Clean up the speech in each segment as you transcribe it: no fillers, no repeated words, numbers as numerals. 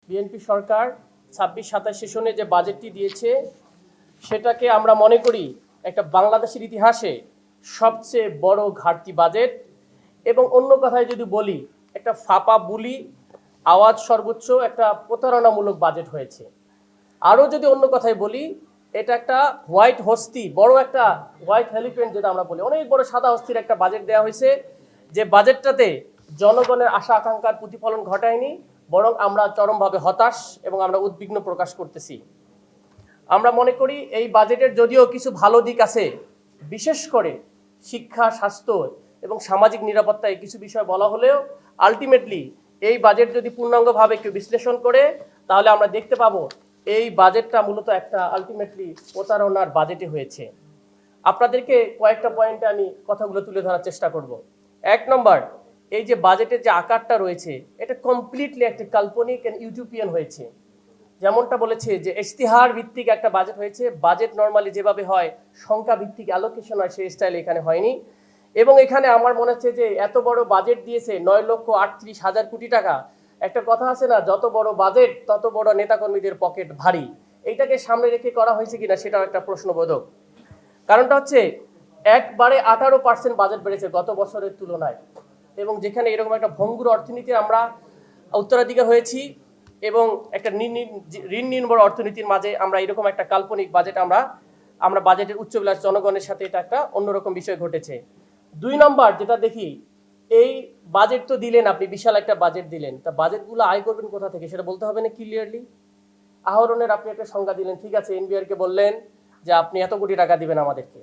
BNP সরকার ২৬-২৭ সেশনে যে বাজেটটি দিয়েছে সেটাকে আমরা মনে করি একটা বাংলাদেশের ইতিহাসে সবচেয়ে বড় ঘাটতি বাজেট। এবং অন্য কথায় যদি বলি, একটা ফাঁপা বুলি আওয়াজ সর্বোচ্চ একটা প্রতারণামূলক বাজেট হয়েছে। আরও যদি অন্য কথায় বলি, এটা একটা হোয়াইট হস্তি, বড় একটা হোয়াইট এলিফ্যান্ট যেটা আমরা বলি, অনেক বড় সাদা হস্তির একটা বাজেট দেওয়া হয়েছে, যে বাজেটটাতে জনগণের আশা আকাঙ্ক্ষার প্রতিফলন ঘটায়নি, বরং আমরা চরমভাবে হতাশ এবং আমরা উদ্বিগ্ন প্রকাশ করতেছি। আমরা মনে করি এই বাজেটের যদিও কিছু ভালো দিক আছে, বিশেষ করে শিক্ষা, স্বাস্থ্য এবং সামাজিক নিরাপত্তায় কিছু বিষয় বলা হলেও আলটিমেটলি এই বাজেট যদি পূর্ণাঙ্গভাবে কেউ বিশ্লেষণ করে তাহলে আমরা দেখতে পাবো এই বাজেটটা মূলত একটা আলটিমেটলি প্রতারণার বাজেটে হয়েছে। আপনাদেরকে কয়েকটা পয়েন্টে আমি কথাগুলো তুলে ধরার চেষ্টা করব। ১ নম্বর, এই যে বাজেটের যে আকারটা রয়েছে এটা কমপ্লিটলি একটা কাল্পনিক এন্ড ইউটোপিয়ান হয়েছে। যেমনটা বলেছে যে ইশতেহার ভিত্তিক একটা বাজেট হয়েছে। বাজেট নর্মালি যেভাবে হয় সংখ্যা ভিত্তিক অ্যালোকেশন হয়, সেই স্টাইল এখানে হয়নি। এবং এখানে আমার মনে হচ্ছে যে এত বড় বাজেট দিয়েছে ৯,৩৮,০০০ কোটি টাকা। একটা কথা আছে না, যত বড় বাজেট তত বড় নেতাকর্মীদের পকেট ভারী। এইটাকে সামনে রেখে করা হয়েছে কিনা সেটাও একটা প্রশ্নবোধক। কারণটা হচ্ছে একবারে 18% বাজেট বেড়েছে গত বছরের তুলনায়, এবং যেখানে এরকম একটা ভঙ্গুর অর্থনীতি আমরা উত্তরাধিকার হয়েছি এবং একটা ঋণ নির্ভর অর্থনীতির মাঝে আমরা এরকম একটা কাল্পনিক বাজেট আমরা বাজেটের উচ্চবিলাস জনগণের সাথে এটা একটা অন্যরকম বিষয় ঘটেছে। ২ নম্বর যেটা দেখি, এই বাজেট তো দিলেন আপনি, বিশাল একটা বাজেট দিলেন, তা বাজেটগুলো আয় করবেন কোথা থেকে সেটা বলতে হবে না ক্লিয়ারলি। আহরণের আপনি একটা সংজ্ঞা দিলেন, ঠিক আছে, এনবিআর কে বললেন যে আপনি এত কোটি টাকা দিবেন আমাদেরকে।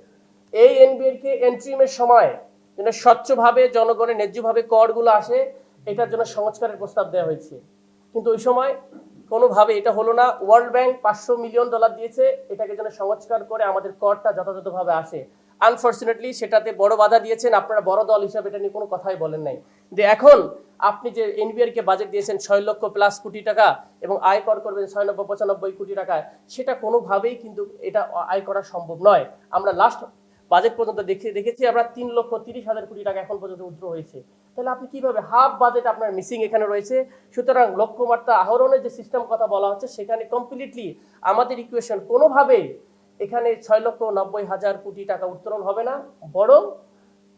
এই এনবিআর কে এন্ট্রিমের সময় যেন স্বচ্ছভাবে জনগণের ন্যায্যভাবে করগুলো আসে, এটার জন্য সংস্কারের প্রস্তাব দেওয়া হয়েছে, কিন্তু ওই সময় কোনোভাবে এটা হলো না। ওয়ার্ল্ড ব্যাংক $500 মিলিয়ন দিয়েছে এটাকে যেন সংস্কার করে আমাদের করটা যথাযথভাবে আসে। আনফর্চুনেটলি সেটাতে বড় বাধা দিয়েছেন আপনারা, বড় দল হিসাবে এটা নিয়ে কোনো কথাই বলেন নাই। যে এখন আপনি যে এনবিআর কে বাজেট দিয়েছেন ৬ লক্ষ প্লাস কোটি টাকা এবং আয় কর করবেন ৯৯-৯৫ কোটি টাকা, সেটা কোনোভাবেই কিন্তু এটা আয় করা সম্ভব নয়। আমরা লাস্ট বাজেট পর্যন্ত দেখেছি আমরা ৩,৩০,০০০ কোটি টাকা এখন পর্যন্ত উদ্র হয়েছে। তাহলে আপনি কিভাবে হাফ বাজেট আপনার মিসিং এখানে রয়েছে। সুতরাং লক্ষ্যমাত্রা আহরণের যে সিস্টেম কথা বলা হচ্ছে সেখানে কমপ্লিটলি আমাদের ইকুয়েশন কোনোভাবে এখানে ৬,৯০,০০০ কোটি টাকা উত্তোলন হবে না, বরং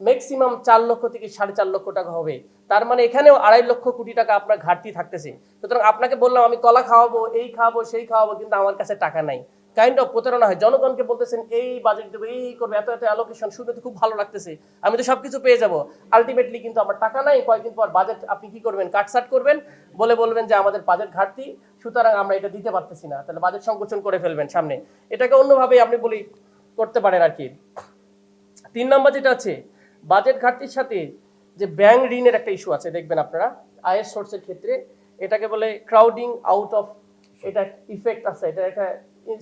ম্যাক্সিমাম ৪ লক্ষ থেকে ৪.৫ লক্ষ টাকা হবে। তার মানে এখানেও ২.৫ লক্ষ কোটি টাকা আপনার ঘাটতি থাকতেছে। সুতরাং আপনাকে বললাম আমি কলা খাওয়াবো, এই খাওয়াবো, সেই খাওয়াবো, কিন্তু আমার কাছে টাকা নাই। কাইন্ড অফ প্রতারণা হয়। জনগণকে বলতেছেন এই বাজেট দেবো, এই করবো, এত এত অ্যালোকেশন, শুনতে তো খুব ভালো লাগতেছে, আমি তো সবকিছু পেয়ে যাবো। আলটিমেটলি কিন্তু আমার টাকা নাই। কয়েকদিন পর বাজেট আপনি কি করবেন, কাটসাট করবেন, বলবেন যে আমাদের বাজেট ঘাটতি, সুতরাং আমরা এটা দিতে পারতেছি না। তাহলে বাজেট সংকোচন করে ফেলবেন সামনে। এটাকে অন্যভাবে আপনি করতে পারেন আর কি। ৩ নম্বর যেটা আছে, বাজেট ঘাটতির সাথে যে ব্যাংক ঋণের একটা ইস্যু আছে, দেখবেন আপনারা আয়ের সোর্সের ক্ষেত্রে এটাকে বলে ক্রাউডিং আউট অফ, এটা ইফেক্ট আছে। এটা একটা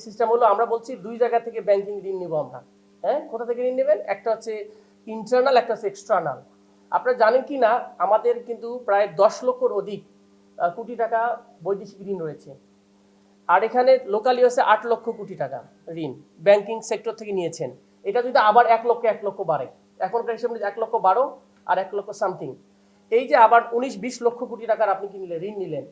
সিস্টেম হলো, আমরা বলছি ২ জায়গা থেকে ব্যাংকিং ঋণ নিব আমরা। হ্যাঁ, কোথা থেকে ঋণ নেবেন? একটা হচ্ছে ইন্টারনাল, একটা হচ্ছে এক্সটার্নাল। আপনারা জানেন কি না, আমাদের কিন্তু প্রায় ১০ লক্ষর অধিক কোটি টাকা বৈদেশিক ঋণ রয়েছে, আর এখানে লোকালি হচ্ছে ৮ লক্ষ কোটি টাকা ঋণ ব্যাংকিং সেক্টর থেকে নিয়েছেন। এটা যদি আবার ১ লক্ষ বাড়ে, এখনকার হিসেবে ১,১২,০০০ আর ১ লক্ষ সামথিং, এই যে আবার ১৯-২০ লক্ষ কোটি টাকার আপনি কি নিলেন, ঋণ নিলেন।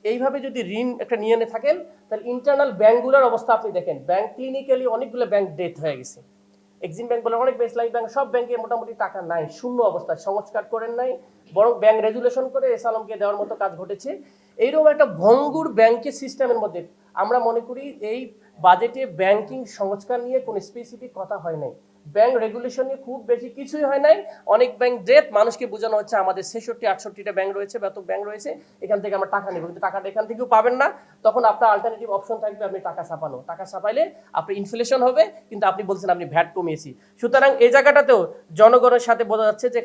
এইভাবে যদি ঋণ একটা নিয়ে থাকেন তাহলে ইন্টারনাল ব্যাংকগুলোর অবস্থা আপনি দেখেন। ব্যাংক ক্লিনিক্যালি অনেকগুলো ব্যাংক ডেথ হয়ে গেছে। এক্সিম ব্যাংক বলে অনেক বেশ, লাইফ ব্যাংক, সব ব্যাংকে মোটামুটি টাকা নাই, শূন্য অবস্থায়, সংস্কার করেন নাই, বরং ব্যাংক রেজুলেশন করে এস আলমকে দেওয়ার মতো কাজ ঘটেছে। এইরকম একটা ভঙ্গুর ব্যাংকের সিস্টেমের মধ্যে আমরা মনে করি এই বাজেটে ব্যাংকিং সংস্কার নিয়ে কোনো স্পেসিফিক কথা হয় নাই, ব্যাংক রেগুলেশন নিয়ে খুব বেশি কিছুই হয় নাই। অনেক ব্যাংক ডেথ, মানুষকে বোঝানো হচ্ছে আমাদের ৬৬-৬৮টা ব্যাংক রয়েছে, ব্যাপক ব্যাংক রয়েছে, এখান থেকে আমরা টাকা নেব, কিন্তু টাকাটা এখান থেকেও পাবেন না। তখন আপনার অল্টারনেটিভ অপশন থাকবে আপনি টাকা ছাপানো। টাকা ছাপাইলে আপনি ইনফ্লেশন হবে, কিন্তু আপনি বলছেন আপনি ভ্যাট কমিয়েছি। সুতরাং এই জায়গাটাতেও জনগণের সাথে বোঝা যাচ্ছে যে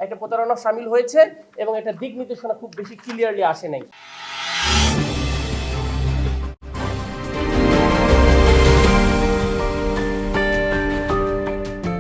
একটা প্রতারণা সামিল হয়েছে এবং একটা দিক নির্দেশনা খুব বেশি ক্লিয়ারলি আসে নাই।